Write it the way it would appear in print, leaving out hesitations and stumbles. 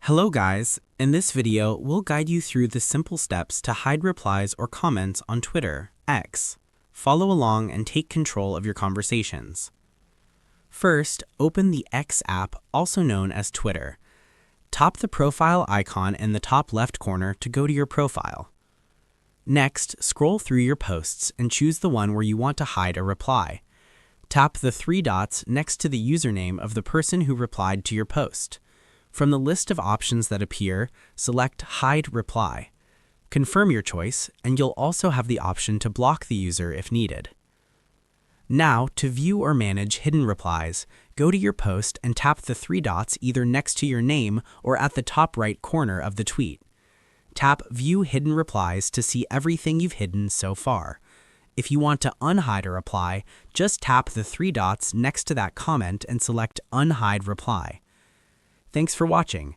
Hello guys, in this video we'll guide you through the simple steps to hide replies or comments on Twitter, X. Follow along and take control of your conversations. First, open the X app, also known as Twitter. Tap the profile icon in the top left corner to go to your profile. Next, scroll through your posts and choose the one where you want to hide a reply. Tap the three dots next to the username of the person who replied to your post. From the list of options that appear, select Hide Reply. Confirm your choice, and you'll also have the option to block the user if needed. Now, to view or manage hidden replies, go to your post and tap the three dots either next to your name or at the top right corner of the tweet. Tap View Hidden Replies to see everything you've hidden so far. If you want to unhide a reply, just tap the three dots next to that comment and select Unhide Reply. Thanks for watching.